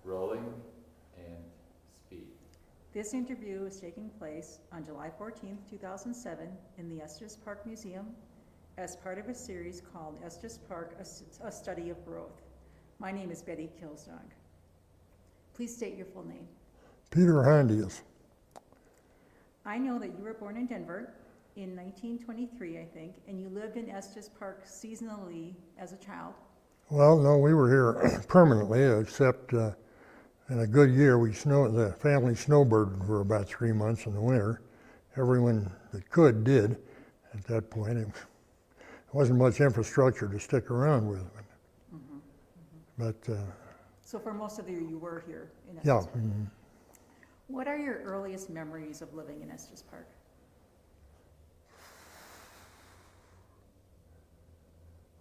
rolling and speed. This interview is taking place on July 14th, 2007 in the Estes Park Museum as part of a series called Estes Park, a Study of Growth. My name is Betty Kilsdog. Please state your full name. Pieter Hondius. I know that you were born in Denver in 1923, I think, and you lived in Estes Park seasonally as a child. Well, no, we were here permanently, except in a good year, the family snowbirded for about 3 months in the winter. Everyone that could did at that point. It wasn't much infrastructure to stick around with. But So for most of the year, you were here in Estes yeah. Park. What are your earliest memories of living in Estes Park?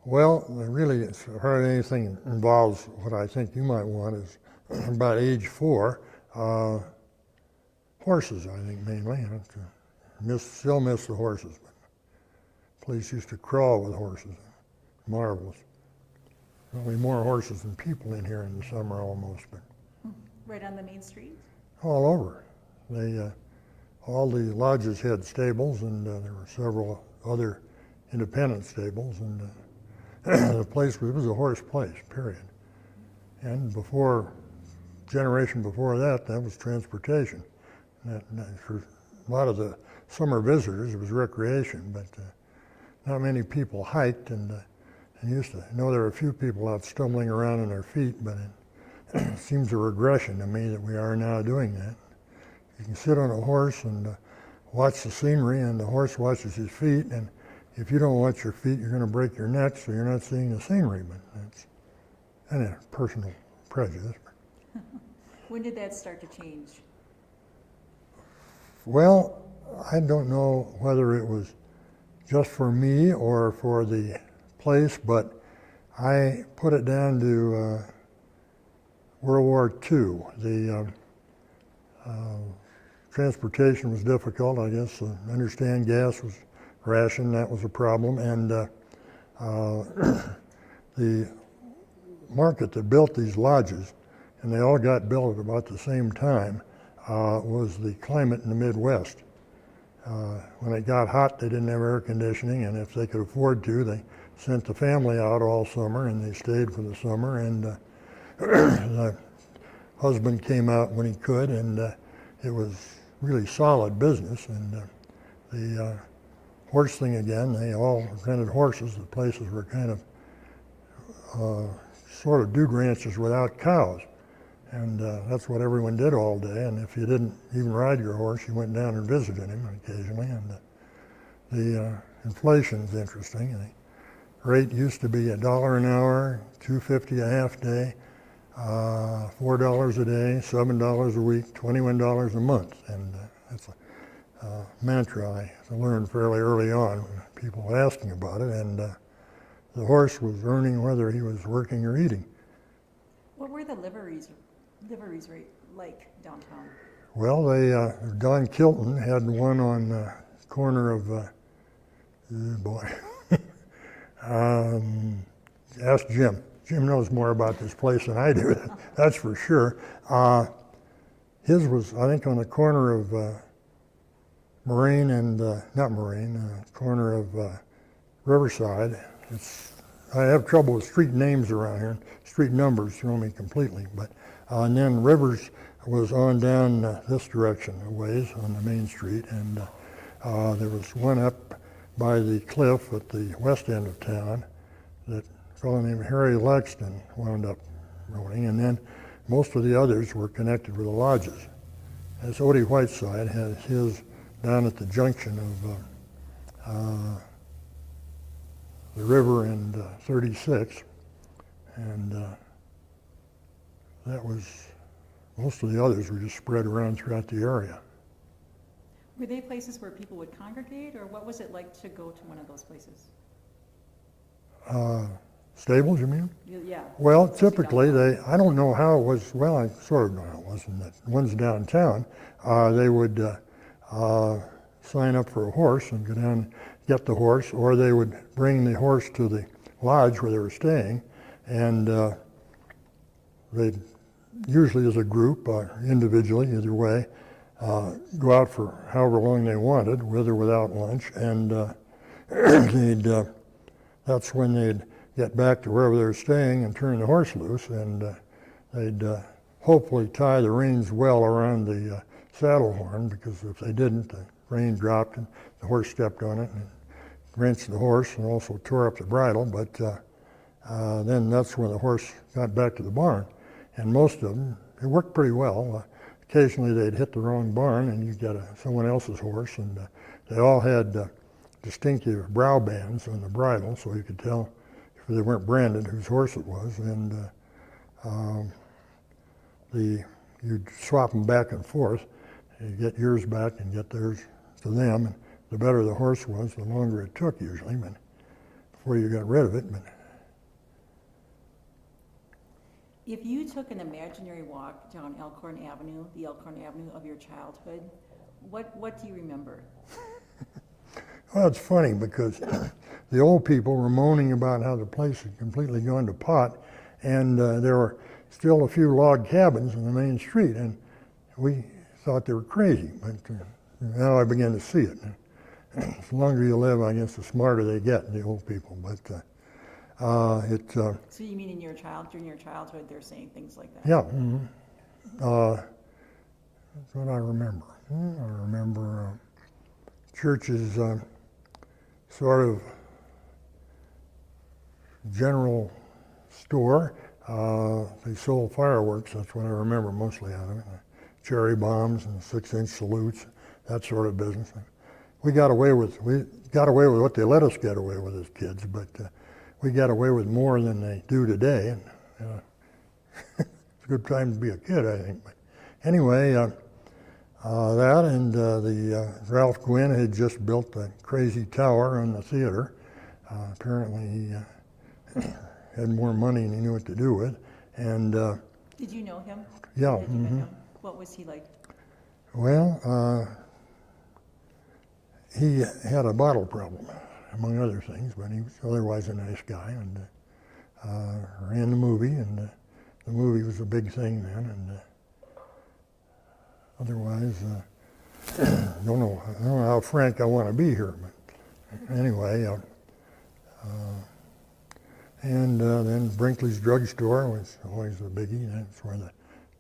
Well, really, it's hardly anything that involves what I think you might want is about age 4, horses, I think, mainly. Still miss the horses. But the place used to crawl with horses. Marvelous. Only more horses than people in here in the summer almost, but Right on the main street? all over. All the lodges had stables, and there were several other independent stables, and the place was a horse place, period. And generation before that was transportation. For a lot of the summer visitors, it was recreation, but not many people hiked, and used to know there were a few people out stumbling around on their feet, but it seems a regression to me that we are now doing that. You can sit on a horse and watch the scenery, and the horse watches his feet, and if you don't watch your feet, you're going to break your neck, so you're not seeing the scenery, but that's a personal prejudice. When did that start to change? Well, I don't know whether it was just for me or for the place, but I put it down to World War II. The transportation was difficult, I guess. Understand gas was rationed, that was a problem, and the market that built these lodges, and they all got built at about the same time, was the climate in the Midwest. When it got hot, they didn't have air conditioning, and if they could afford to, they sent the family out all summer, and they stayed for the summer, and the husband came out when he could, and it was really solid business. And the horse thing again, they all rented horses. The places were kind of sort of dude ranches without cows. And that's what everyone did all day. And if you didn't even ride your horse, you went down and visited him occasionally. And the inflation's interesting. The rate used to be $1 an hour, $2.50 a half day, $4 a day, $7 a week, $21 a month. And that's a mantra I learned fairly early on when people were asking about it. And the horse was earning whether he was working or eating. What were the liveries rate like downtown? Well, Don Kilton had one on the corner of, ask Jim. Jim knows more about this place than I do, that's for sure. His was, I think, on the corner of Marine and, not Marine, corner of Riverside. I have trouble with street names around here. Street numbers throw me completely. But and then Rivers was on down this direction a ways on the main street, and there was one up by the cliff at the west end of town that a fellow named Harry Lexton wound up owning, and then most of the others were connected with the lodges. As Odie Whiteside had his down at the junction of the river and 36, and that was, most of the others were just spread around throughout the area. Were they places where people would congregate, or what was it like to go to one of those places? Stables, you mean? Yeah. Well, typically I don't know how it was, well, I sort of know how it was in the ones downtown. They would sign up for a horse and go down and get the horse, or they would bring the horse to the lodge where they were staying, and they'd usually as a group or individually, either way, go out for however long they wanted, with or without lunch, and that's when they'd get back to wherever they were staying and turn the horse loose, and they'd hopefully tie the reins well around the saddle horn, because if they didn't, the rein dropped and the horse stepped on it and wrenched the horse and also tore up the bridle. But then that's when the horse got back to the barn. And most of them, it worked pretty well. Occasionally they'd hit the wrong barn and you'd get someone else's horse, and they all had distinctive brow bands on the bridle, so you could tell if they weren't branded whose horse it was. And you'd swap them back and forth. You get yours back and get theirs to them. And the better the horse was, the longer it took usually, but before you got rid of it. But If you took an imaginary walk down Elkhorn Avenue, the Elkhorn Avenue of your childhood, what do you remember? well, it's funny because the old people were moaning about how the place had completely gone to pot, and there were still a few log cabins on the main street, and we thought they were crazy, but now I began to see it. The longer you live, I guess the smarter they get, the old people. But So you mean during your childhood, they're saying things like that? yeah, that's what I remember. I remember churches, sort of general store. They sold fireworks. That's what I remember mostly out of it. Cherry bombs and 6-inch salutes, that sort of business. We got away with what they let us get away with as kids, but we got away with more than they do today. And it's a good time to be a kid, I think. But anyway, that and the Ralph Gwynn had just built the crazy tower on the theater. Apparently, he had more money than he knew what to do with. And Did you know him? yeah. Did you know him? What was he like? Well, he had a bottle problem, among other things, but he was otherwise a nice guy, and ran the movie, and the movie was a big thing then, and otherwise, I don't know how frank I want to be here, but anyway, and then Brinkley's Drugstore was always the biggie. That's where the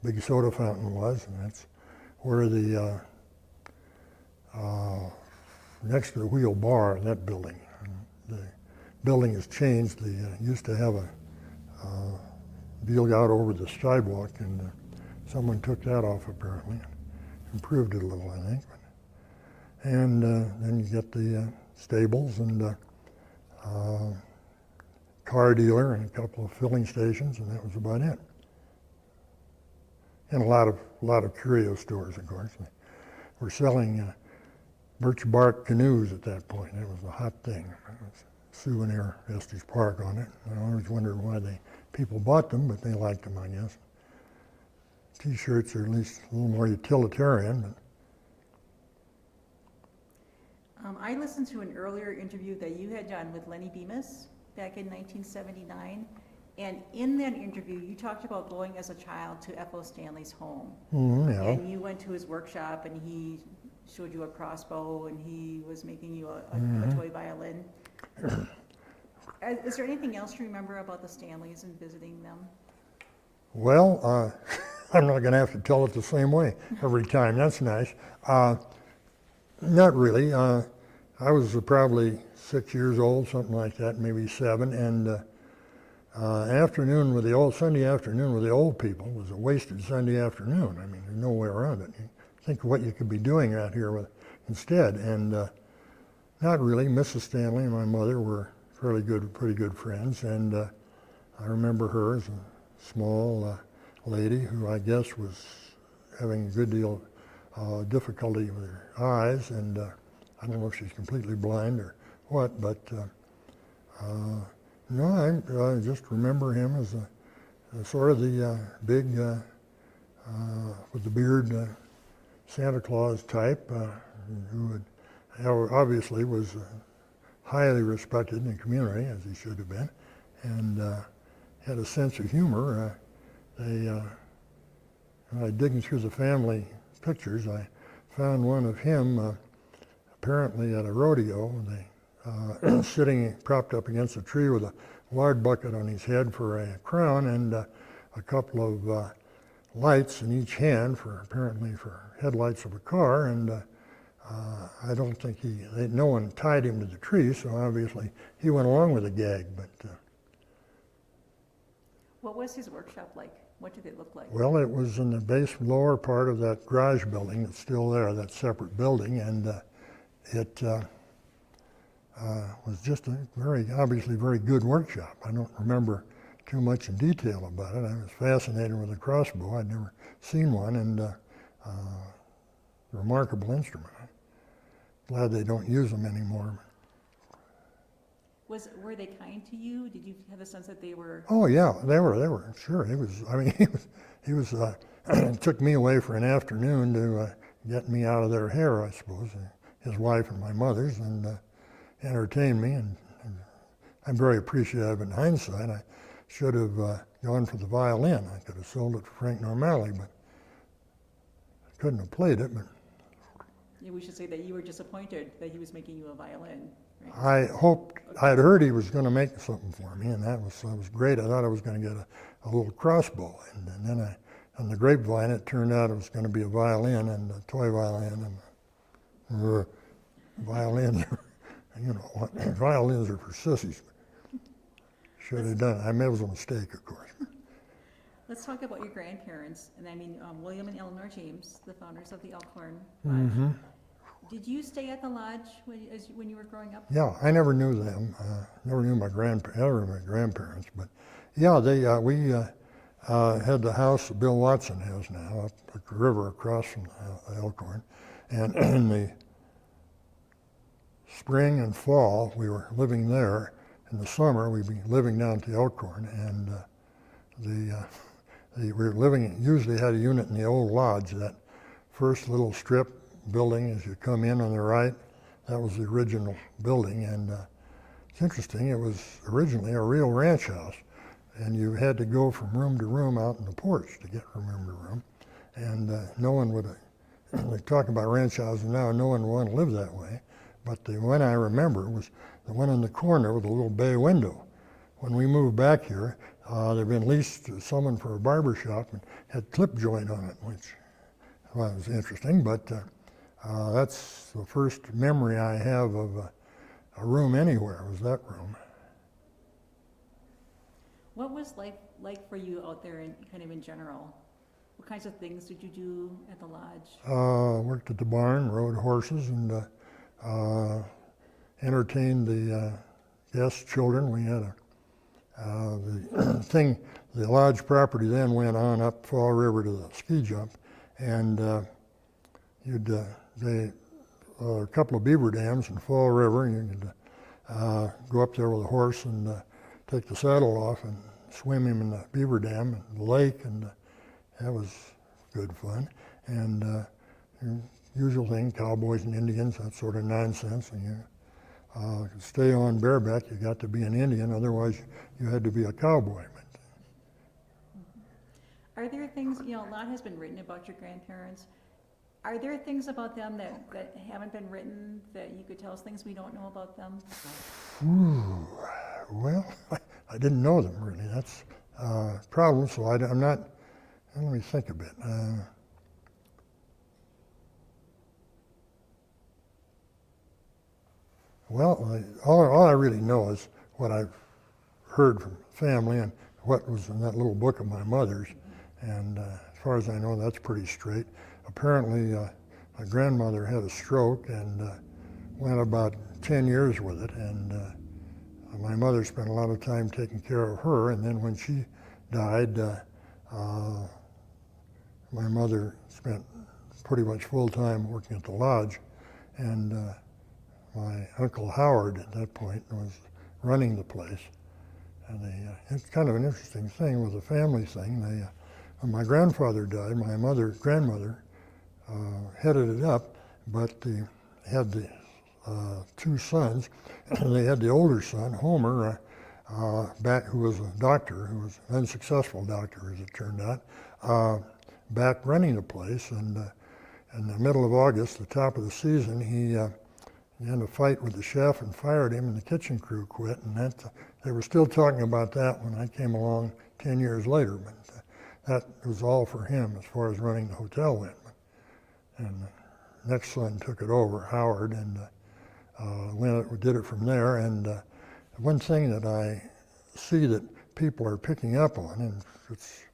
big soda fountain was, and that's where the next to the Wheel Bar, that building. The building has changed. They used to have a deal out over the sidewalk, and someone took that off apparently, and improved it a little, I think. And then you get the stables and car dealer and a couple of filling stations, and that was about it. And a lot of curio stores, of course. They were selling birch bark canoes at that point. It was a hot thing. It was souvenir Estes Park on it. I always wondered why people bought them, but they liked them, I guess. T-shirts are at least a little more utilitarian. But I listened to an earlier interview that you had done with Lenny Bemis back in 1979. And in that interview, you talked about going as a child to F.O. Stanley's home. yeah. And you went to his workshop, and he showed you a crossbow, and he was making you a toy violin. Is there anything else you remember about the Stanleys and visiting them? Well, I'm not going to have to tell it the same way every time. That's nice. Not really. I was probably 6 years old, something like that, maybe 7, and Sunday afternoon with the old people was a wasted Sunday afternoon. I mean, there's no way around it. You think of what you could be doing out here instead, and not really. Mrs. Stanley and my mother were pretty good friends, and I remember her as a small lady who I guess was having a good deal of difficulty with her eyes, and I don't know if she's completely blind or what, but no, I just remember him as a sort of the big, with the beard, Santa Claus type, who obviously was highly respected in the community, as he should have been, and had a sense of humor. They digging through the family pictures, I found one of him apparently at a rodeo, sitting propped up against a tree with a lard bucket on his head for a crown and a couple of lights in each hand apparently for headlights of a car, and I don't think no one tied him to the tree, so obviously he went along with the gag. But What was his workshop like? What did it look like? well, it was in the lower part of that garage building that's still there, that separate building, and it was just a obviously very good workshop. I don't remember too much in detail about it. I was fascinated with a crossbow. I'd never seen one, and remarkable instrument. Glad they don't use them anymore. Were they kind to you? Did you have a sense that they were? Oh yeah, they were sure. He was it took me away for an afternoon to get me out of their hair, I suppose. His wife and my mother's, and entertained me, and I'm very appreciative in hindsight. I should have gone for the violin. I could have sold it to Frank Normale, but I couldn't have played it. But Yeah, we should say that you were disappointed that he was making you a violin. I Right? had heard he was going to make something for me, and that was great. I thought I was going to get a little crossbow, and then on the grapevine, it turned out it was going to be a violin, and a toy violin, and violins. You know what? Violins are for sissies. Should have done it. I mean, it was a mistake, of course. Let's talk about your grandparents, and I mean William and Eleanor James, the founders of the Elkhorn Lodge. Mm-hmm. Did you stay at the lodge when you were growing up? Yeah, I never knew them. Never knew my grandparents, but yeah, we had the house that Bill Watson has now up the river across from Elkhorn, and in the spring and fall we were living there. In the summer we'd be living down to Elkhorn, and we were usually had a unit in the old lodge, that first little strip building as you come in on the right. That was the original building, and it's interesting, it was originally a real ranch house, and you had to go from room to room out in the porch to get from room to room, and no one would, they talk about ranch houses now, no one would want to live that way, but the one I remember was the one in the corner with a little bay window. When we moved back here, they'd been leased to someone for a barber shop and had clip joint on it, which was interesting, but that's the first memory I have of a room anywhere, was that room. What was life like for you out there, kind of in general? What kinds of things did you do at the lodge? Worked at the barn, rode horses, and entertained the guests' children. We had the lodge property then went on up Fall River to the ski jump, and a couple of beaver dams in Fall River, and you could go up there with a horse and take the saddle off and swim him in the beaver dam and the lake, and that was good fun. And usual thing, cowboys and Indians, that sort of nonsense. And you could stay on bareback, you got to be an Indian, otherwise you had to be a cowboy. Are there things, a lot has been written about your grandparents. Are there things about them that haven't been written that you could tell us, things we don't know about them? Ooh, well, I didn't know them really. That's a problem, so I'm not, let me think a bit. Well, all I really know is what I've heard from family and what was in that little book of my mother's. And as far as I know, that's pretty straight. Apparently, my grandmother had a stroke and went about 10 years with it. And my mother spent a lot of time taking care of her. And then when she died, my mother spent pretty much full time working at the lodge. And my Uncle Howard at that point was running the place. And it's kind of an interesting thing with the family thing. When my grandfather died, my grandmother headed it up, but they had the two sons. They had the older son, Homer, who was a doctor, who was an unsuccessful doctor as it turned out, back running the place, and in the middle of August, the top of the season, he had a fight with the chef and fired him, and the kitchen crew quit, and they were still talking about that when I came along 10 years later, but that was all for him as far as running the hotel went. And the next son took it over, Howard, and did it from there. And one thing that I see that people are picking up on, and it's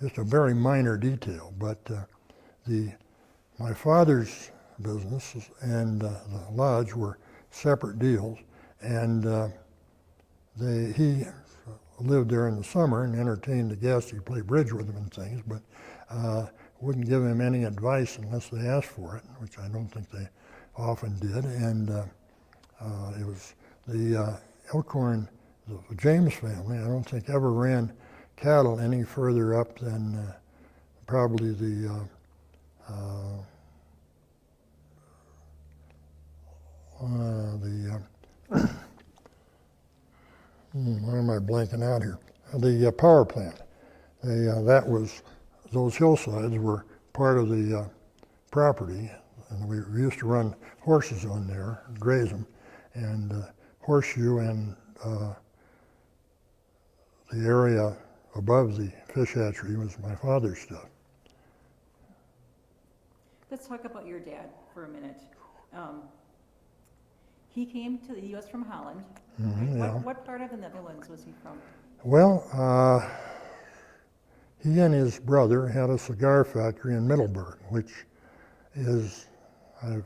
just a very minor detail, but my father's business and the lodge were separate deals, and he lived there in the summer and entertained the guests. He played bridge with them and things, but wouldn't give him any advice unless they asked for it, which I don't think they often did. And it was the Elkhorn, the James family, I don't think ever ran cattle any further up than probably the why am I blanking out here? The power plant. Those hillsides were part of the property, and we used to run horses on there, graze them, and Horseshoe and the area above the fish hatchery was my father's stuff. Let's talk about your dad for a minute. He came to the U.S. from Holland. Mm-hmm, yeah. What part of the Netherlands was he from? Well, he and his brother had a cigar factory in Middleburg, which is, I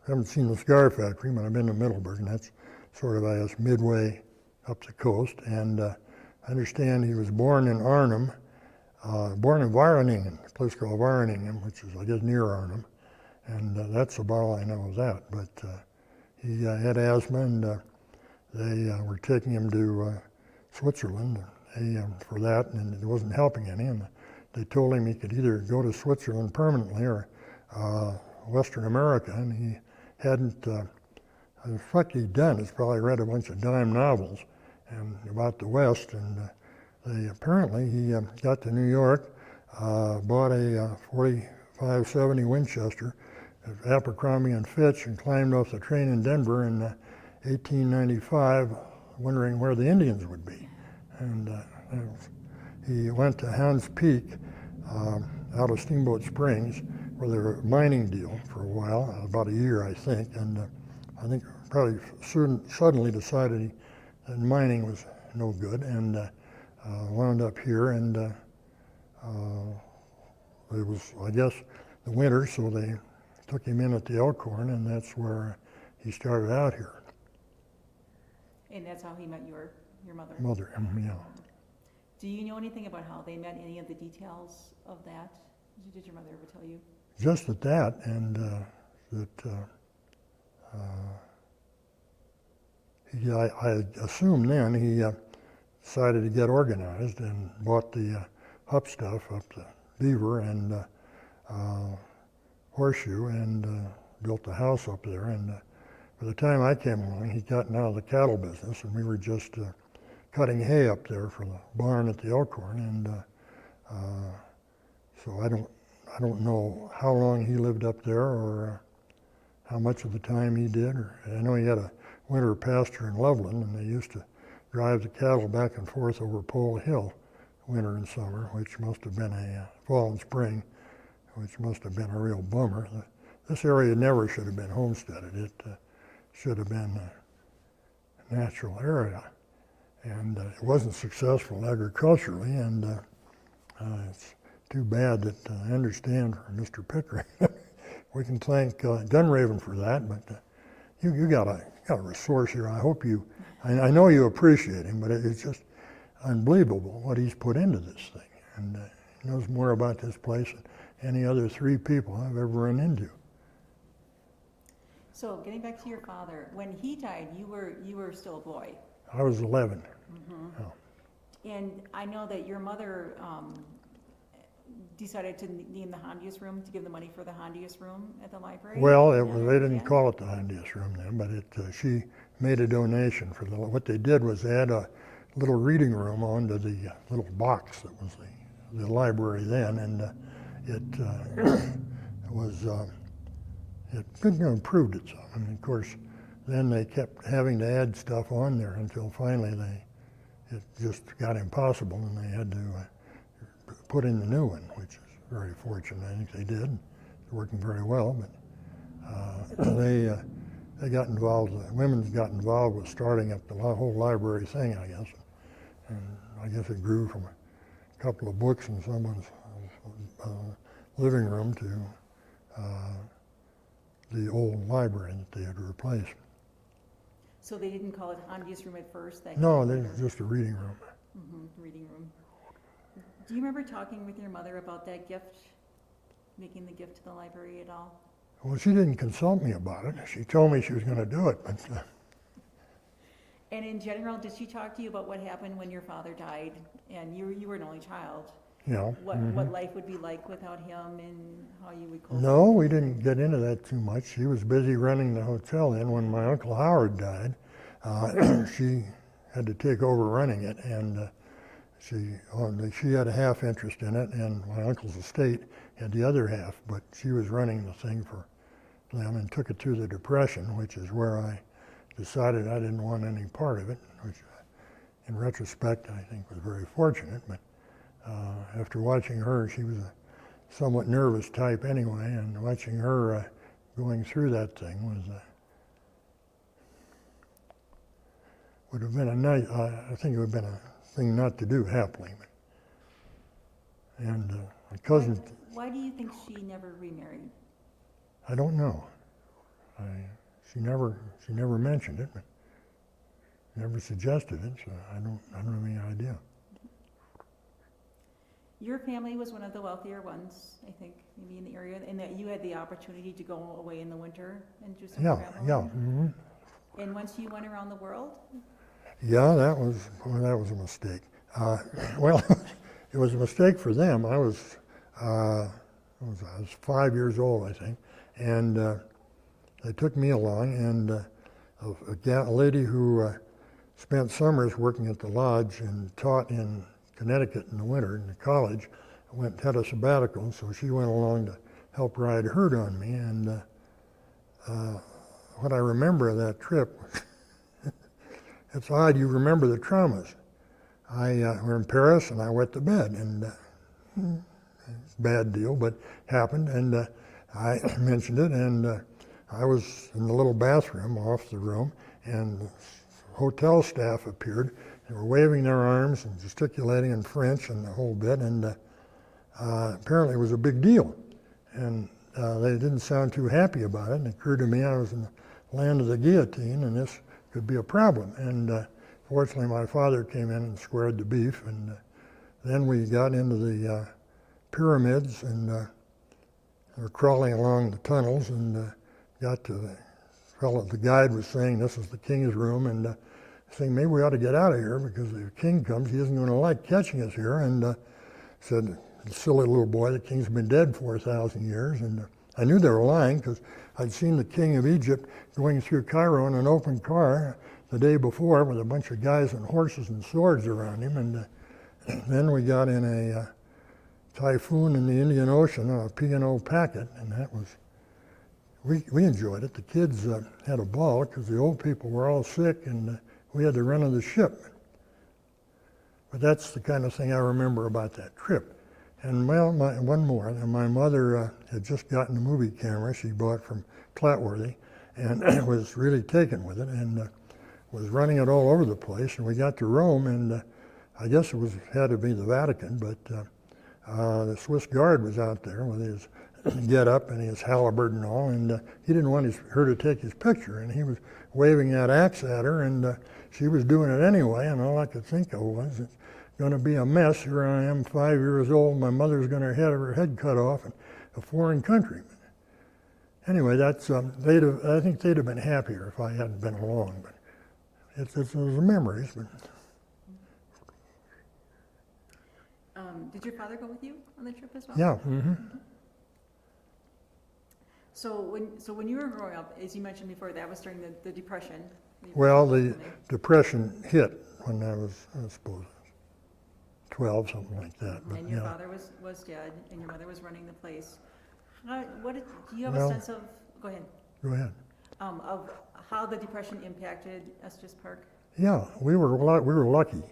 haven't seen the cigar factory, but I've been to Middleburg, and that's sort of, I guess, midway up the coast. And I understand he was born in Arnhem, born in Wageningen, a place called Wageningen, which is, I guess, near Arnhem. And that's about all I know of that. But he had asthma, and they were taking him to Switzerland for that, and it wasn't helping any. And they told him he could either go to Switzerland permanently or Western America, and he hadn't. The fact he'd done is probably read a bunch of dime novels and about the West, and apparently he got to New York, bought a 4570 Winchester at Abercrombie and Fitch, and climbed off the train in Denver in 1895, wondering where the Indians would be. And he went to Hans Peak out of Steamboat Springs, where they were a mining deal for a while, about a year, I think. And I think probably suddenly decided that mining was no good, and wound up here. And it was, I guess, the winter, so they took him in at the Elkhorn, and that's where he started out here. And that's how he met your mother? Mother, yeah. Do you know anything about how they met, any of the details of that? Did your mother ever tell you? Just at that, and I assume then he decided to get organized and bought the Hupp stuff up the Beaver and Horseshoe, and built the house up there. And by the time I came along, he'd gotten out of the cattle business, and we were just cutting hay up there for the barn at the Elkhorn. And so I don't know how long he lived up there, or how much of the time he did. Or I know he had a winter pasture in Loveland, and they used to drive the cattle back and forth over Pole Hill, winter and summer, which must have been fall and spring, which must have been a real bummer. This area never should have been homesteaded. It should have been a natural area. And it wasn't successful agriculturally, and it's too bad that I understand for Mr. Pickering. We can thank Dunraven for that, but you got a resource here. I hope I know you appreciate him, but it's just unbelievable what he's put into this thing. And he knows more about this place than any other three people I've ever run into. So getting back to your father, when he died, you were still a boy. I was 11. Mm-hmm. Oh. And I know that your mother decided to name the Hondius room, to give the money for the Hondius room at the library. Well, they didn't call it the Hondius room then, but she made a donation for what they did was add a little reading room onto the little box that was the library then, and it was, it improved it some. And of course, then they kept having to add stuff on there until finally it just got impossible, and they had to put in the new one, which is very fortunate. I think they did. It's working very well, but they got involved, the women's got involved with starting up the whole library thing, I guess. And I guess it grew from a couple of books in someone's living room to the old library that they had replaced. So they didn't call it Hondius room at first? No, it was just a reading room. Reading room. Do you remember talking with your mother about that gift, making the gift to the library at all? Well, she didn't consult me about it. She told me she was going to do it, but... And in general, did she talk to you about what happened when your father died, and you were an only child? You know. What life would be like without him, and how you would cope? No, we didn't get into that too much. She was busy running the hotel then. When my Uncle Howard died, she had to take over running it, and she had a half interest in it, and my uncle's estate had the other half, but she was running the thing for them and took it through the Depression, which is where I decided I didn't want any part of it, which in retrospect I think was very fortunate. But after watching her, she was a somewhat nervous type anyway, and watching her going through that thing was would have been a nice, I think it would have been a thing not to do happily. And my cousin... Why do you think she never remarried? I don't know. She never mentioned it, but never suggested it, so I don't have any idea. Your family was one of the wealthier ones, I think, maybe in the area, and that you had the opportunity to go away in the winter and do some traveling. Yeah. Mm-hmm. And once you went around the world? Yeah, that was a mistake. Well, it was a mistake for them. I was 5 years old, I think, and they took me along, and a lady who spent summers working at the lodge and taught in Connecticut in the winter in the college had a sabbatical, so she went along to help ride herd on me. And what I remember of that trip, it's odd you remember the traumas. We're in Paris, and I wet the bed, and it's a bad deal, but happened, and I mentioned it, and I was in the little bathroom off the room, and the hotel staff appeared. They were waving their arms and gesticulating in French and the whole bit, and apparently it was a big deal. And they didn't sound too happy about it, and it occurred to me I was in the land of the guillotine, and this could be a problem. And fortunately, my father came in and squared the beef, and then we got into the pyramids, and were crawling along the tunnels, and got to the fellow, the guide was saying this is the king's room, and saying maybe we ought to get out of here because if the king comes, he isn't going to like catching us here. And said, silly little boy, the king's been dead 4,000 years. And I knew they were lying because I'd seen the king of Egypt going through Cairo in an open car the day before with a bunch of guys on horses and swords around him. And then we got in a typhoon in the Indian Ocean on a P&O packet, and that was, we enjoyed it. The kids had a ball because the old people were all sick, and we had the run of the ship. But that's the kind of thing I remember about that trip. And well, one more. My mother had just gotten a movie camera she bought from Clatworthy, and was really taken with it, and was running it all over the place. And we got to Rome, and I guess had to be the Vatican, but the Swiss guard was out there with his get-up and his halberd and all, and he didn't want her to take his picture, and he was waving that axe at her, and she was doing it anyway, and all I could think of was, it's going to be a mess. Here I am, 5 years old, my mother's going to have her head cut off in a foreign country. Anyway, that's I think they'd have been happier if I hadn't been along, but it's the memories. But. Did your father go with you on the trip as well? Yeah. Mm-hmm. So when you were growing up, as you mentioned before, that was during the Depression. Well, the Depression hit when I suppose, 12, something like that. But And your yeah, father was dead, and your mother was running the place. Do you have Well- a sense of, go ahead, go ahead. of how the Depression impacted Estes Park? Yeah, we were lucky.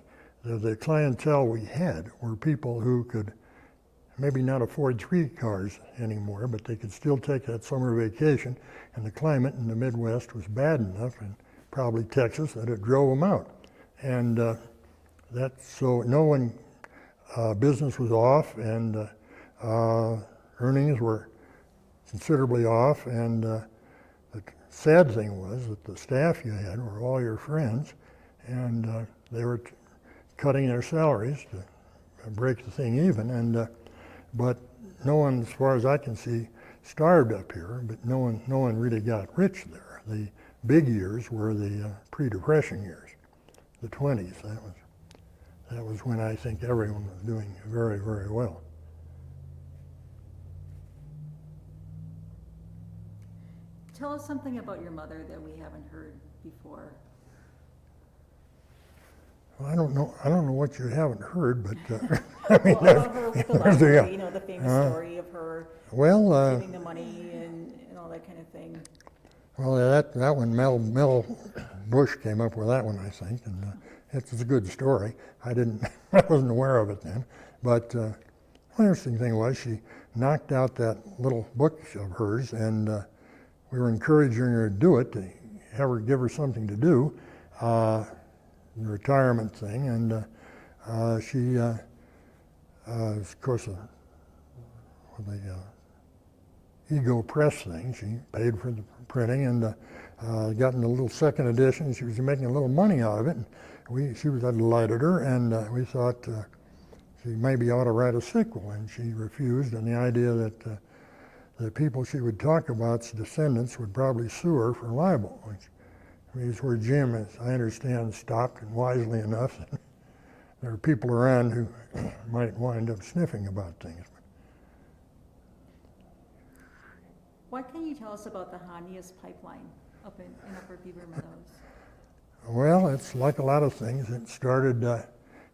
The clientele we had were people who could maybe not afford 3 cars anymore, but they could still take that summer vacation, and the climate in the Midwest was bad enough, and probably Texas, that it drove them out. And so no one, business was off, and earnings were considerably off, and the sad thing was that the staff you had were all your friends, and they were cutting their salaries to break the thing even, and but no one, as far as I can see, starved up here, but no one really got rich there. The big years were the pre-Depression years, the 20s. That was when I think everyone was doing very, very well. Tell us something about your mother that we haven't heard before. Well, I don't know what you haven't heard, but I mean, Well, about her with the there's library, the famous story of her well, giving the money and all that kind of thing. well, that one, Mel Bush came up with that one, I think, and it's a good story. I wasn't aware of it then, but the interesting thing was she knocked out that little book of hers, and we were encouraging her to do it, to give her something to do, the retirement thing, and she, of course, the Ego Press thing, she paid for the printing, and got in a little second edition. She was making a little money out of it, and that delighted her, and we thought she maybe ought to write a sequel, and she refused, and the idea that the people she would talk about's descendants would probably sue her for libel, which is where Jim, as I understand, stopped, and wisely enough. There are people around who might wind up sniffing about things. What can you tell us about the Hondius pipeline up in Upper Beaver Meadows? Well, it's like a lot of things. It started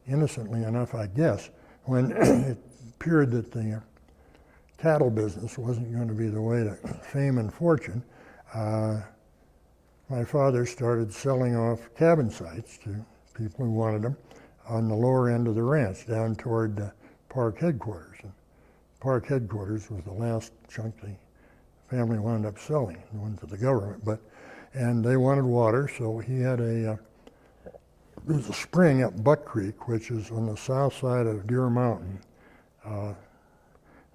innocently enough, I guess, when it appeared that the cattle business wasn't going to be the way to fame and fortune. My father started selling off cabin sites to people who wanted them on the lower end of the ranch, down toward Park headquarters. And Park headquarters was the last chunk the family wound up selling, the one to the government. And they wanted water, so he had there's a spring up Buck Creek, which is on the south side of Deer Mountain,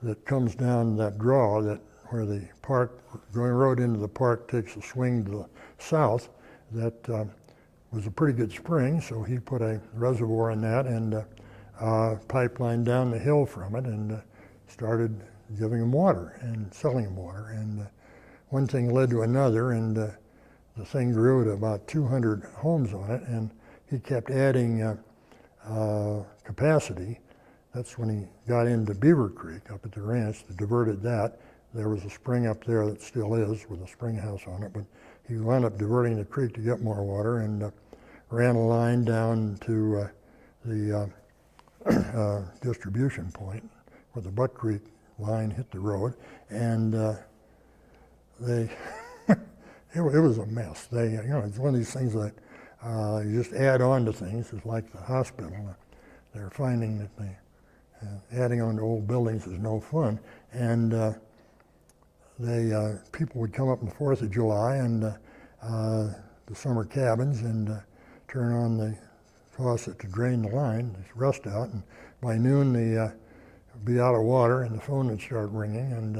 that comes down that draw where the park, going road into the park takes a swing to the south. That was a pretty good spring, so he put a reservoir in that and pipeline down the hill from it, and started giving them water and selling them water. And one thing led to another, and the thing grew to about 200 homes on it, and he kept adding capacity. That's when he got into Beaver Creek up at the ranch, diverted that. There was a spring up there that still is with a spring house on it, but he wound up diverting the creek to get more water, and ran a line down to the distribution point where the Buck Creek line hit the road, and it was a mess. It's one of these things that you just add on to things. It's like the hospital. They're finding that adding on to old buildings is no fun, and people would come up on the 4th of July and the summer cabins and turn on the faucet to drain the line, rust out, and by noon the be out of water and the phone would start ringing, and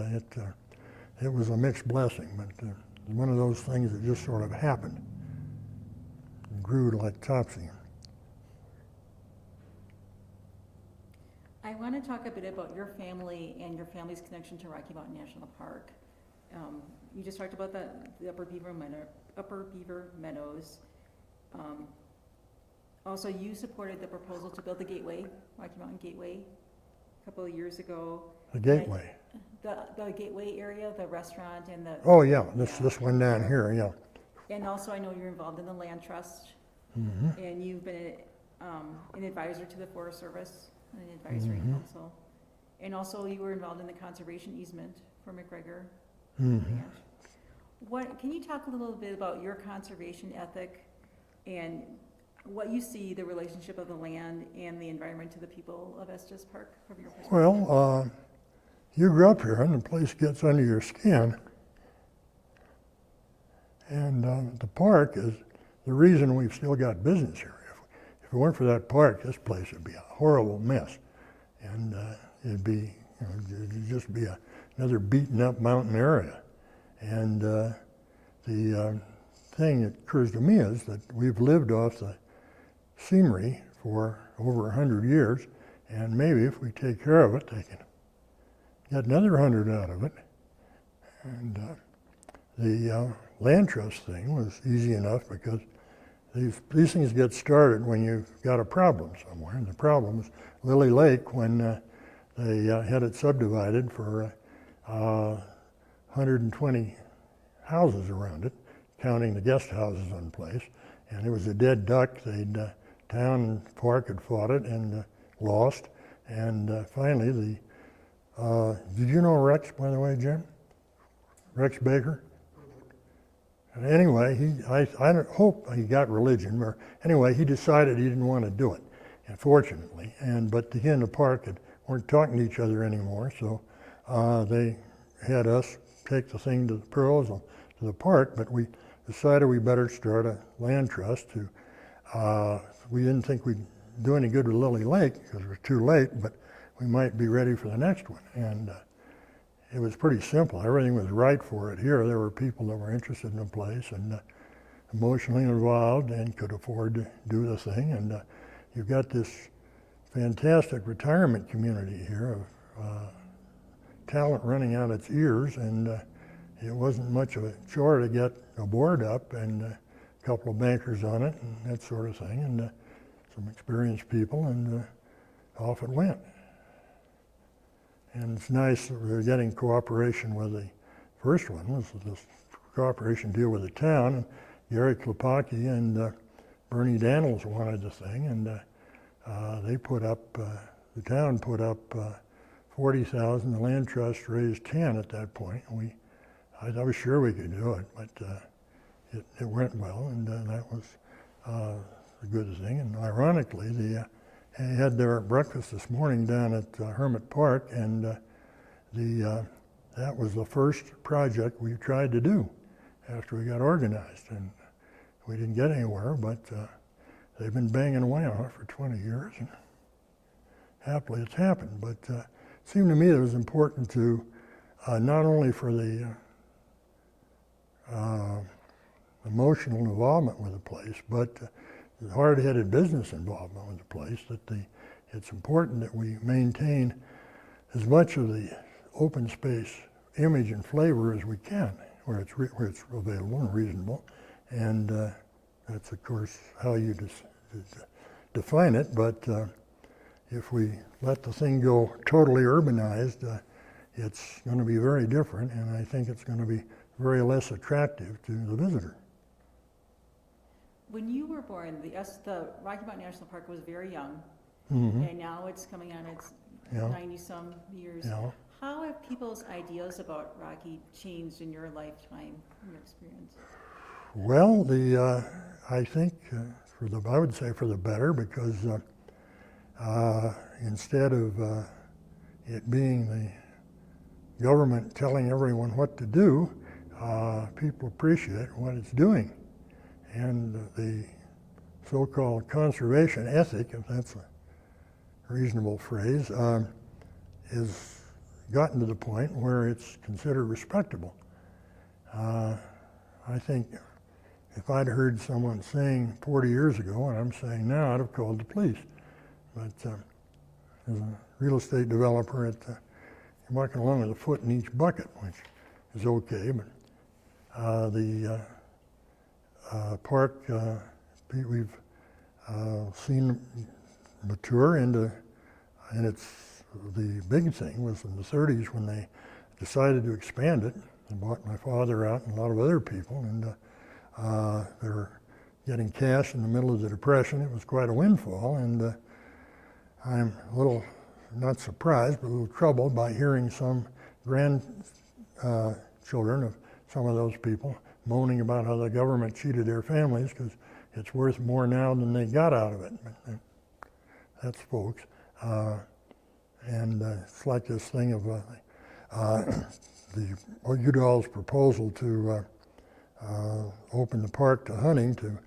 it was a mixed blessing, but one of those things that just sort of happened. It grew like topsy. I want to talk a bit about your family and your family's connection to Rocky Mountain National Park. You just talked about the Upper Beaver Meadows. Also, you supported the proposal to build the Gateway, Rocky Mountain Gateway, a couple of years ago. The Gateway. The Gateway area, the restaurant and the... Oh yeah, this one down here, yeah. And also I know you're involved in the land trust, Mm-hmm. and you've been an advisor to the Forest Service an advisory Mhm. council. And also you were involved in the conservation easement for McGregor Mhm. Ranch. Can you talk a little bit about your conservation ethic and what you see the relationship of the land and the environment to the people of Estes Park from your perspective? Well, you grew up here and the place gets under your skin. And the park is the reason we've still got business here. If it weren't for that park, this place would be a horrible mess. And it'd be, it'd just be another beaten up mountain area. And the thing that occurs to me is that we've lived off the scenery for over 100 years, and maybe if we take care of it, they can get another 100 out of it. And the land trust thing was easy enough because these things get started when you've got a problem somewhere. And the problem was Lily Lake when they had it subdivided for 120 houses around it, counting the guest houses on place. And it was a dead duck. Town and park had fought it and lost. And finally, did you know Rex, by the way, Jim? Rex Baker? And anyway, I hope he got religion, or anyway, he decided he didn't want to do it, unfortunately. But he and the park weren't talking to each other anymore, so they had us take the thing to the pros, to the park, but we decided we better start a land trust to, we didn't think we'd do any good with Lily Lake because it was too late, but we might be ready for the next one. And it was pretty simple. Everything was right for it here. There were people that were interested in the place and emotionally involved and could afford to do the thing. And you've got this fantastic retirement community here of talent running out its ears, and it wasn't much of a chore to get a board up and a couple of bankers on it and that sort of thing, and some experienced people, and off it went. And it's nice that we're getting cooperation with the first one, was this cooperation deal with the town. And Gary Klopacki and Bernie Daniels wanted the thing, and they put up, the town put up 40,000, the land trust raised 10 at that point. I was sure we could do it, but it went well, and that was a good thing. And ironically, they had their breakfast this morning down at Hermit Park, and that was the first project we tried to do after we got organized. And we didn't get anywhere, but they've been banging away on it for 20 years, and happily it's happened. But it seemed to me that it was important to, not only for the emotional involvement with the place, but the hard-headed business involvement with the place, that it's important that we maintain as much of the open space image and flavor as we can, where it's available and reasonable. And that's, of course, how you define it. But if we let the thing go totally urbanized, it's going to be very different, and I think it's going to be very less attractive to the visitor. When you were born, the Rocky Mountain National Park was very young, Mm-hmm. and now it's coming on its Yeah. 90-some years. Yeah. How have people's ideas about Rocky changed in your lifetime, in your experience? Well, I think I would say for the better, because instead of it being the government telling everyone what to do, people appreciate what it's doing. And the so-called conservation ethic, if that's a reasonable phrase, has gotten to the point where it's considered respectable. I think if I'd heard someone saying 40 years ago, and I'm saying now, I'd have called the police. But as a real estate developer, you're walking along with a foot in each bucket, which is okay, but the park, we've seen mature into, and the big thing was in the 30s when they decided to expand it. They bought my father out and a lot of other people, and they were getting cash in the middle of the Depression. It was quite a windfall, and I'm a little, not surprised, but a little troubled by hearing some grandchildren of some of those people moaning about how the government cheated their families because it's worth more now than they got out of it. That's folks. And it's like this thing of the Udall's proposal to open the park to hunting to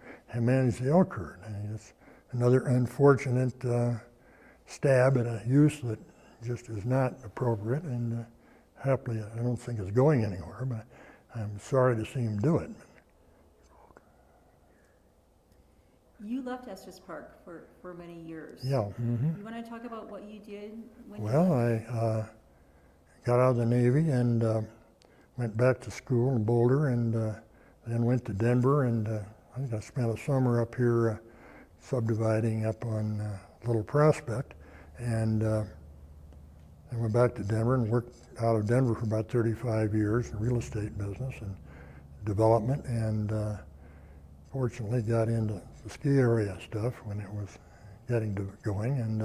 manage the elk herd. And it's another unfortunate stab at a use that just is not appropriate, and happily I don't think it's going anywhere, but I'm sorry to see him do it. You left Estes Park for many years. Yeah. Mm-hmm. You want to talk about what you did when Well, you left? I got out of the Navy and went back to school in Boulder, and then went to Denver, and I think I spent a summer up here subdividing up on Little Prospect, and then went back to Denver and worked out of Denver for about 35 years in real estate business and development, and fortunately got into the ski area stuff when it was getting to going, and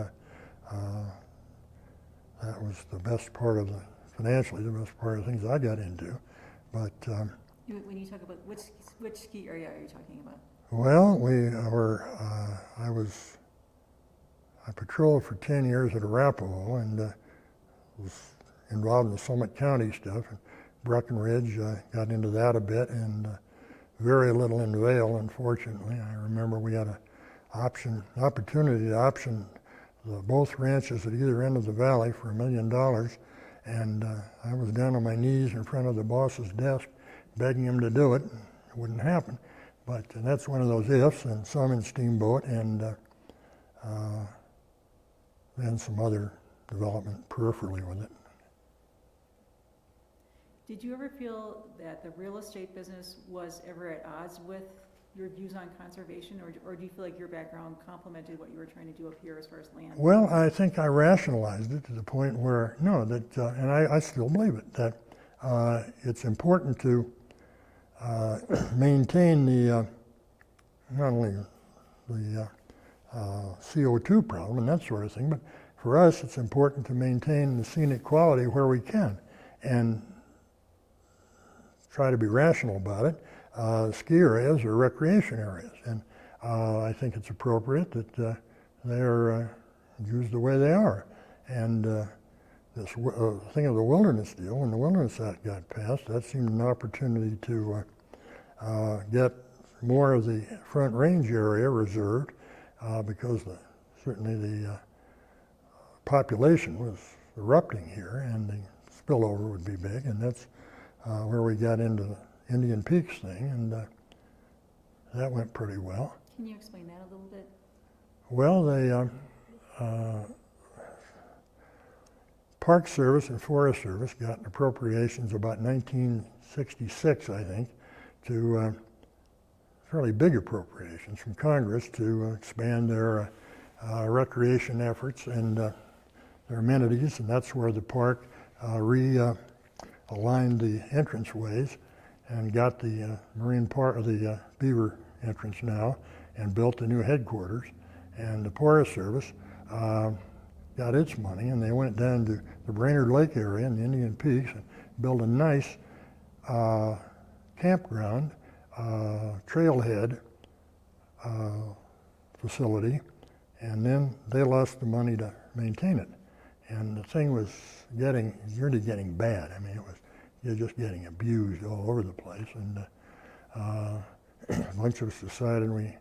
that was the best part of financially the best part of the things I got into. But When you talk about which ski area are you talking about? well, I patrolled for 10 years at Arapahoe, and was involved in the Summit County stuff. And Breckenridge, got into that a bit, and very little in Vail, unfortunately. I remember we had an opportunity to option both ranches at either end of the valley for $1 million, and I was down on my knees in front of the boss's desk begging him to do it. It wouldn't happen, but that's one of those ifs, and some in Steamboat, and then some other development peripherally with it. Did you ever feel that the real estate business was ever at odds with your views on conservation, or do you feel like your background complemented what you were trying to do up here as far as land? Well, I think I rationalized it to the point where, no, that, and I still believe it, that it's important to maintain the, not only the CO2 problem and that sort of thing, but for us it's important to maintain the scenic quality where we can, and try to be rational about it. Ski areas are recreation areas, and I think it's appropriate that they are used the way they are. And this thing of the wilderness deal, when the Wilderness Act got passed, that seemed an opportunity to get more of the Front Range area reserved, because certainly the population was erupting here, and the spillover would be big, and that's where we got into the Indian Peaks thing, and that went pretty well. Can you explain that a little bit? Well, the Park Service and Forest Service got appropriations about 1966, I think, to fairly big appropriations from Congress to expand their recreation efforts and their amenities, and that's where the park aligned the entranceways and got the marine part of the beaver entrance now, and built the new headquarters. And the Forest Service got its money, and they went down to the Brainerd Lake area in the Indian Peaks and built a nice campground, trailhead facility, and then they lost the money to maintain it. And the thing was really getting bad. I mean, you're just getting abused all over the place. And a bunch of us decided we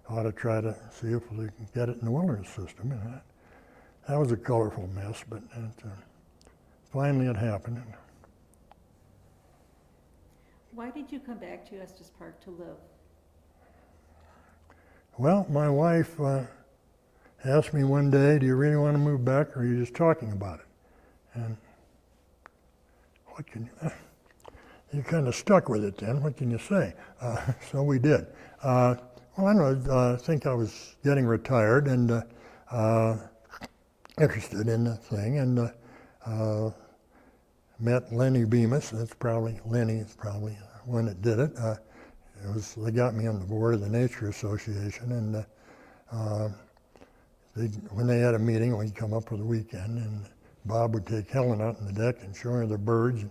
ought to try to see if we can get it in the wilderness system. And that was a colorful mess, but finally it happened. Why did you come back to Estes Park to live? Well, my wife asked me one day, do you really want to move back, or are you just talking about it? And what can you kind of stuck with it then, what can you say? So we did. Well, I don't know, I think I was getting retired and interested in the thing, and met Lenny Bemis. Lenny is probably the one that did it. They got me on the board of the Nature Association, and when they had a meeting, we'd come up for the weekend, and Bob would take Helen out on the deck and show her the birds and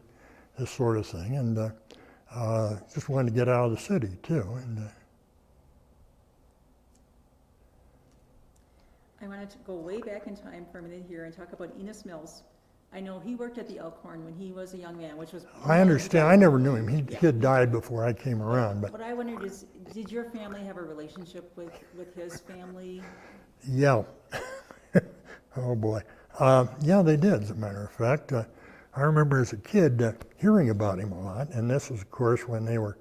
this sort of thing, and just wanted to get out of the city too. And I wanted to go way back in time for a minute here and talk about Enos Mills. I know he worked at the Elkhorn when he was a young man, which was... I understand. I never knew him. He had died before I came around. But what I wondered is, did your family have a relationship with his family? yeah. Oh boy. Yeah, they did, as a matter of fact. I remember as a kid hearing about him a lot, and this was, of course, when they were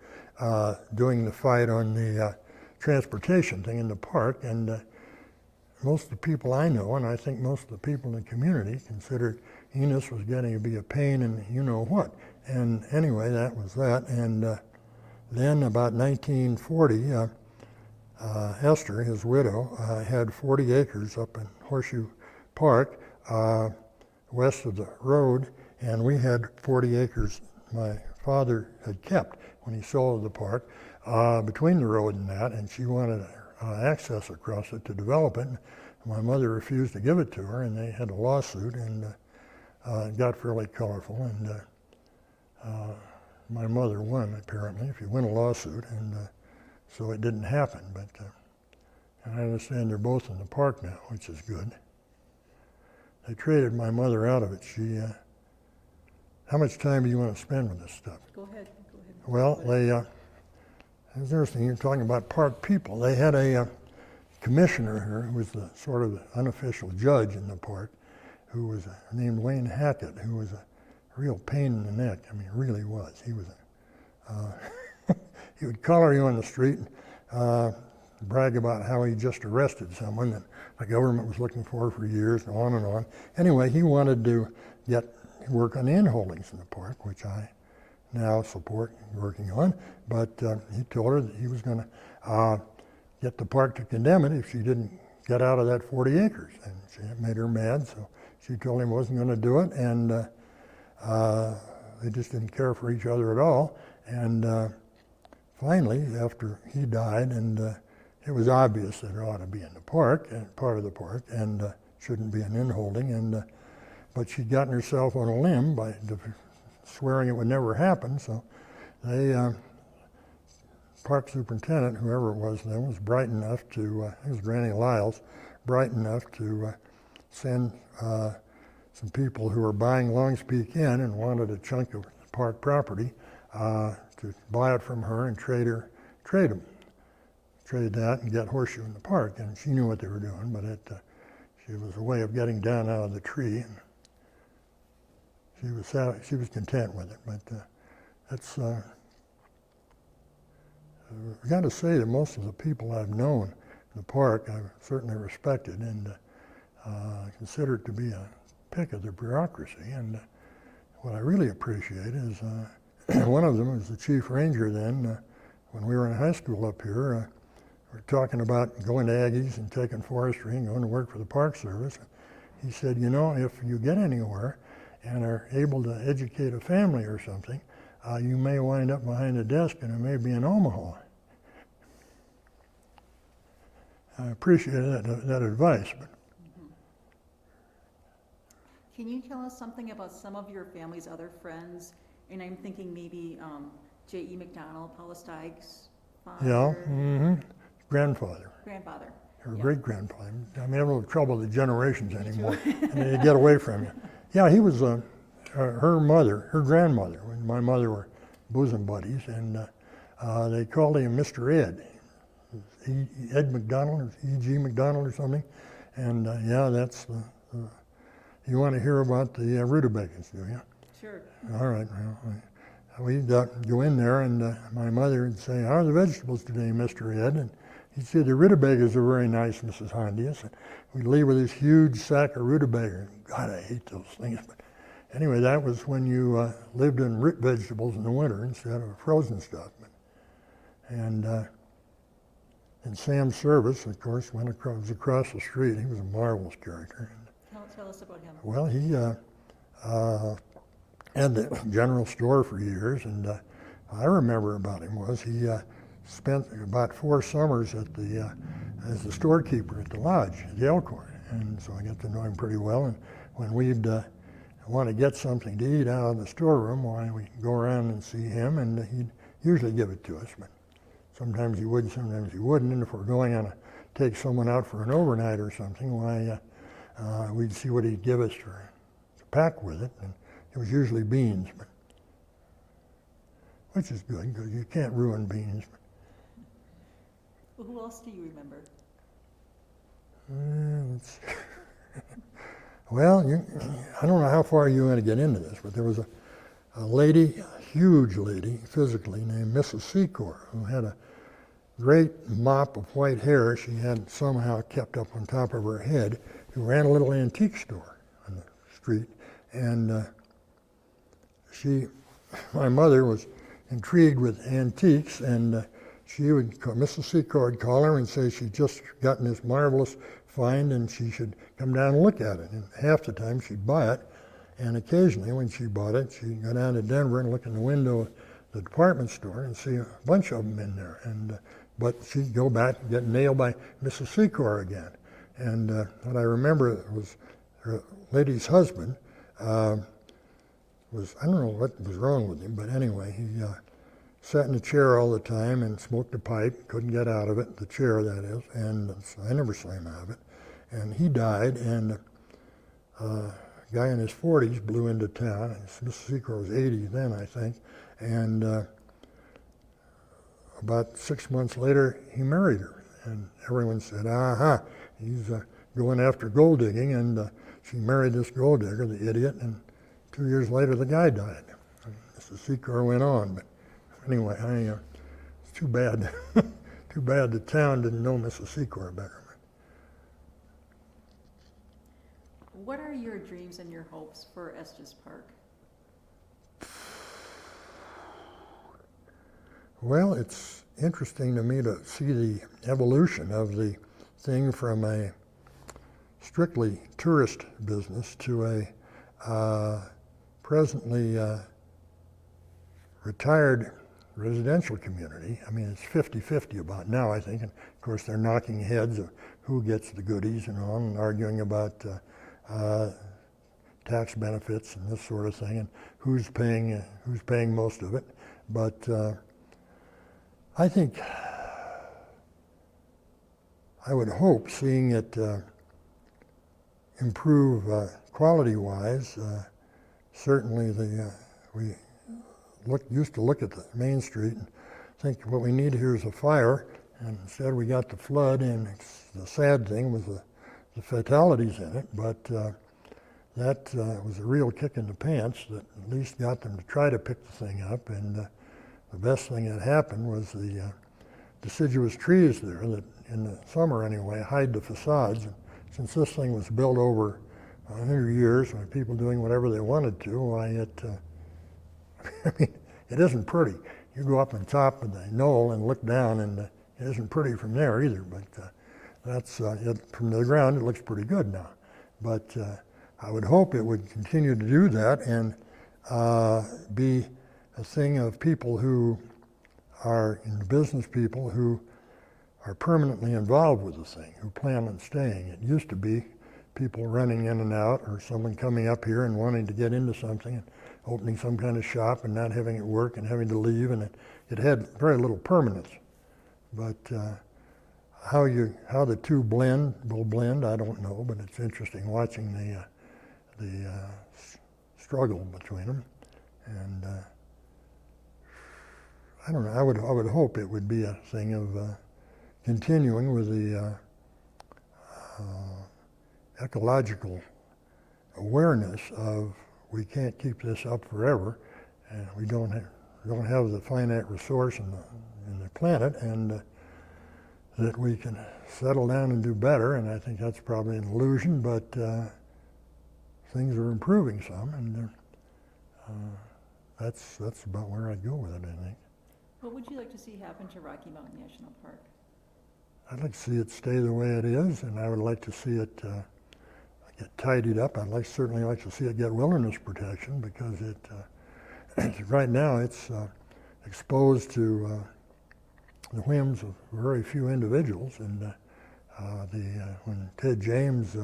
doing the fight on the transportation thing in the park, and most of the people I know, and I think most of the people in the community, considered Enos was getting to be a pain in you-know-what. And anyway, that was that. And then about 1940, Esther, his widow, had 40 acres up in Horseshoe Park, west of the road, and we had 40 acres my father had kept when he sold the park, between the road and that, and she wanted access across it to develop it. My mother refused to give it to her, and they had a lawsuit, and it got fairly colorful, and my mother won, apparently, if you win a lawsuit, and so it didn't happen. But and I understand they're both in the park now, which is good. They traded my mother out of it. She, how much time do you want to spend with this stuff? Go ahead. Well, they, it was interesting, you're talking about park people. They had a commissioner here who was the sort of the unofficial judge in the park, who was named Wayne Hackett, who was a real pain in the neck. I mean, really was. He was he would collar you on the street and brag about how he just arrested someone that the government was looking for years, and on and on. Anyway, he wanted to get work on the in-holdings in the park, which I now support working on, but he told her that he was going to get the park to condemn it if she didn't get out of that 40 acres, and it made her mad, so she told him wasn't going to do it, and they just didn't care for each other at all. And finally, after he died, and it was obvious that it ought to be in the park, and part of the park, and shouldn't be an in-holding, and but she'd gotten herself on a limb by swearing it would never happen, so they, park superintendent, whoever it was then, was bright enough to, it was Granny Lyles, bright enough to send some people who were buying Longs Peak Inn and wanted a chunk of park property to buy it from her and trade that and get Horseshoe in the park. And she knew what they were doing, but it was a way of getting down out of the tree, and she was content with it. But that's I got to say that most of the people I've known in the park I've certainly respected and consider it to be a pick of the bureaucracy. And what I really appreciate is one of them was the chief ranger then. When we were in high school up here, we were talking about going to Aggies and taking forestry and going to work for the Park Service. He said, you know, if you get anywhere and are able to educate a family or something, you may wind up behind a desk and it may be in Omaha. I appreciated that advice. But Can you tell us something about some of your family's other friends? And I'm thinking maybe J.E. McDonald, Paula Steig's father. Yeah, grandfather. Grandfather. Her Yeah. great-grandfather. I'm having a little trouble with the generations anymore. And they get away from you. Yeah, he was her mother, her grandmother, when my mother were bosom buddies, and they called him Mr. Ed. Ed McDonald or E.G. McDonald or something. And yeah, that's you want to hear about the rutabagas, do you? Sure. All right. Well, we'd go in there, and my mother would say, "How are the vegetables today, Mr. Ed?" And he'd say, "The rutabagas are very nice, Mrs. Hondius." And we'd leave with this huge sack of rutabagas. God, I hate those things. But anyway, that was when you lived in root vegetables in the winter instead of frozen stuff. And Sam Service, of course, was across the street. He was a marvelous character. Tell us about him. Well, he had the general store for years, and I remember about him was he spent about 4 summers at as the storekeeper at the lodge, at the Elkhorn. and so I got to know him pretty well. And when we'd want to get something to eat out of the storeroom, why, we'd go around and see him, and he'd usually give it to us, but sometimes he would, sometimes he wouldn't. And if we're going on take someone out for an overnight or something, why, we'd see what he'd give us to pack with it, and it was usually beans, but which is good because you can't ruin beans. Well, who else do you remember? Let's see. Well, I don't know how far you want to get into this, but there was a lady, a huge lady, physically, named Mrs. Secor, who had a great mop of white hair she had somehow kept up on top of her head, who ran a little antique store on the street. And my mother was intrigued with antiques, and Mrs. Secor would call her and say she'd just gotten this marvelous find and she should come down and look at it. And half the time she'd buy it, and occasionally when she bought it, she'd go down to Denver and look in the window of the department store and see a bunch of them in there. And but she'd go back and get nailed by Mrs. Secor again. And what I remember was her lady's husband I don't know what was wrong with him, but anyway, he sat in a chair all the time and smoked a pipe, couldn't get out of it, the chair that is, and so I never saw him out of it. And he died, and a guy in his 40s blew into town. Mrs. Secor was 80 then, I think, and about 6 months later, he married her, and everyone said, aha, he's going after gold digging, and she married this gold digger, the idiot, and 2 years later, the guy died. And Mrs. Secor went on, but anyway, it's too bad. Too bad the town didn't know Mrs. Secor better. What are your dreams and your hopes for Estes Park? Well, it's interesting to me to see the evolution of the thing from a strictly tourist business to a presently retired residential community. I mean, it's 50-50 about now, I think. And of course, they're knocking heads of who gets the goodies and all, and arguing about tax benefits and this sort of thing, and who's paying most of it. But I think I would hope, seeing it improve quality-wise. Certainly, we used to look at the Main Street and think what we need here is a fire, and instead we got the flood, and the sad thing was the fatalities in it, but that was a real kick in the pants that at least got them to try to pick the thing up, and the best thing that happened was the deciduous trees there that, in the summer anyway, hide the facades. And since this thing was built over 100 years, with people doing whatever they wanted to, why I mean, it isn't pretty. You go up on top of the knoll and look down, and it isn't pretty from there either, but that's from the ground it looks pretty good now. But I would hope it would continue to do that and be a thing of people who are in the business, people who are permanently involved with the thing, who plan on staying. It used to be people running in and out, or someone coming up here and wanting to get into something and opening some kind of shop and not having it work and having to leave, and it had very little permanence. But how the two will blend, I don't know, but it's interesting watching the struggle between them. And I don't know, I would hope it would be a thing of continuing with the ecological awareness of we can't keep this up forever, and we don't have the finite resource in the planet, and that we can settle down and do better. And I think that's probably an illusion, but things are improving some, and that's about where I'd go with it, I think. What would you like to see happen to Rocky Mountain National Park? I'd like to see it stay the way it is, and I would like to see it get tidied up. I'd certainly like to see it get wilderness protection, because right now it's exposed to the whims of very few individuals, and When Ted James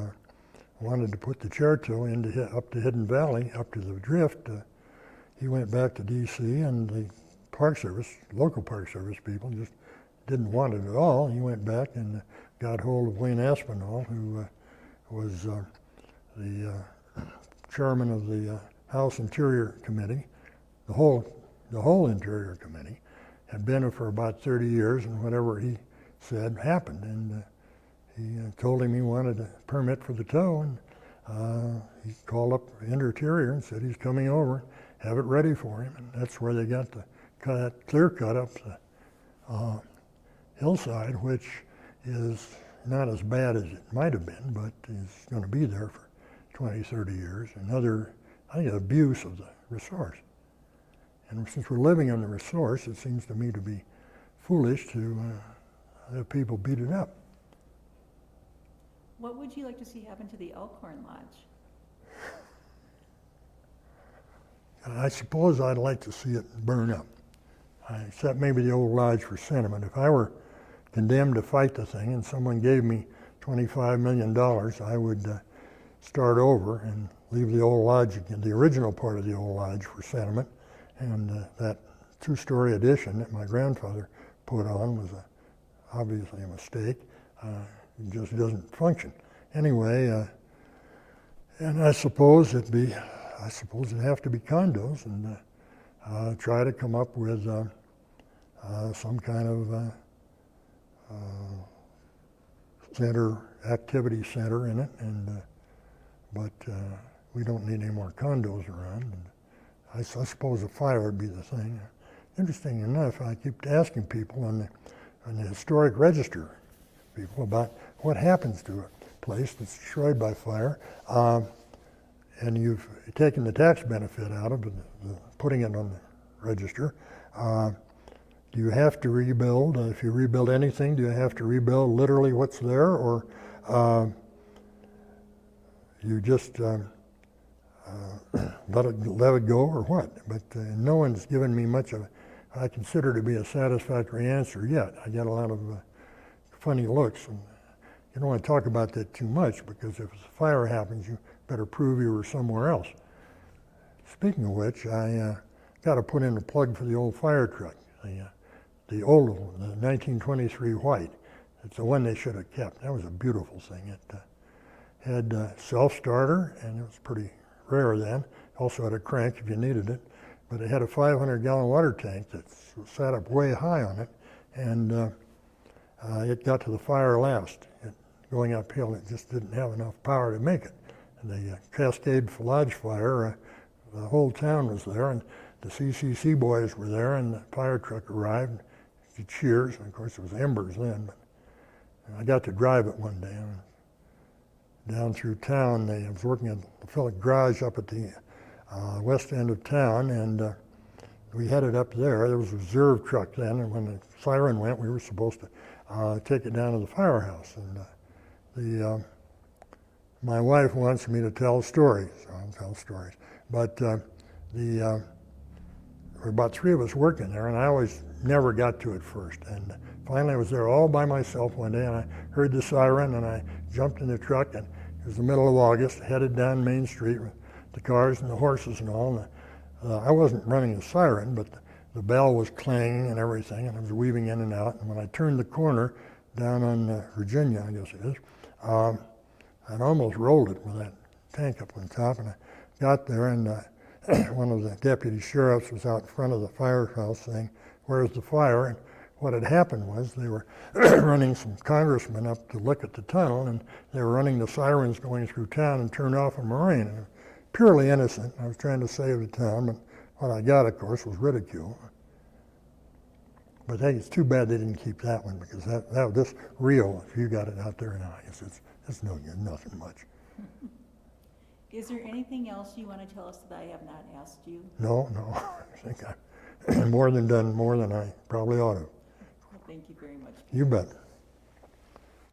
wanted to put the Cherto up to Hidden Valley, up to the drift, he went back to D.C. and the Park Service, local Park Service people, just didn't want it at all. He went back and got hold of Wayne Aspinall, who was the chairman of the House Interior Committee, the whole Interior Committee, had been there for about 30 years, and whatever he said happened. And he told him he wanted a permit for the tow, and he called up Interior and said he's coming over, have it ready for him. And that's where they got the clear cut up the hillside, which is not as bad as it might have been, but is going to be there for 20, 30 years. Another, I think, abuse of the resource. And since we're living on the resource, it seems to me to be foolish to have people beat it up. What would you like to see happen to the Elkhorn Lodge? I suppose I'd like to see it burn up, except maybe the old lodge for sentiment. If I were condemned to fight the thing and someone gave me $25 million, I would start over and leave the old lodge again, the original part of the old lodge for sentiment, and that two-story addition that my grandfather put on was obviously a mistake. It just doesn't function. Anyway, and I suppose it'd have to be condos, and try to come up with some kind of activity center in it, and but we don't need any more condos around. And I suppose a fire would be the thing. Interesting enough, I keep asking people on the historic register, people, about what happens to a place that's destroyed by fire, and you've taken the tax benefit out of putting it on the register. Do you have to rebuild? If you rebuild anything, do you have to rebuild literally what's there, or you just let it go, or what? But no one's given me much of I consider to be a satisfactory answer yet. I get a lot of funny looks, and you don't want to talk about that too much, because if a fire happens, you better prove you were somewhere else. Speaking of which, I got to put in a plug for the old fire truck, the old one, the 1923 white. It's the one they should have kept. That was a beautiful thing. It had self-starter, and it was pretty rare then. Also had a crank if you needed it, but it had a 500-gallon water tank that sat up way high on it, and it got to the fire last. Going uphill, it just didn't have enough power to make it. And the Cascade Lodge fire, the whole town was there, and the CCC boys were there, and the fire truck arrived. The cheers, and of course it was embers then. But I got to drive it one day. Down through town, I was working at the Phillips Garage up at the west end of town, and we headed up there. There was a reserve truck then, and when the siren went, we were supposed to take it down to the firehouse. And my wife wants me to tell stories, so I'll tell stories. But there were about three of us working there, and I always never got to it first. And finally I was there all by myself one day, and I heard the siren, and I jumped in the truck, and it was the middle of August, headed down Main Street with the cars and the horses and all. And I wasn't running the siren, but the bell was clanging and everything, and I was weaving in and out. And when I turned the corner down on Virginia, I guess it is, I'd almost rolled it with that tank up on top. And I got there, and one of the deputy sheriffs was out in front of the firehouse saying, "Where's the fire?" And what had happened was they were running some congressmen up to look at the tunnel, and they were running the sirens going through town and turned off a Marine. And purely innocent. I was trying to save the town, but what I got, of course, was ridicule. But I think it's too bad they didn't keep that one, because this reel, if you got it out there now, it's no good, nothing much. Is there anything else you want to tell us that I have not asked you? No, I think I've done more than I probably ought to. Well, thank you very much. You bet.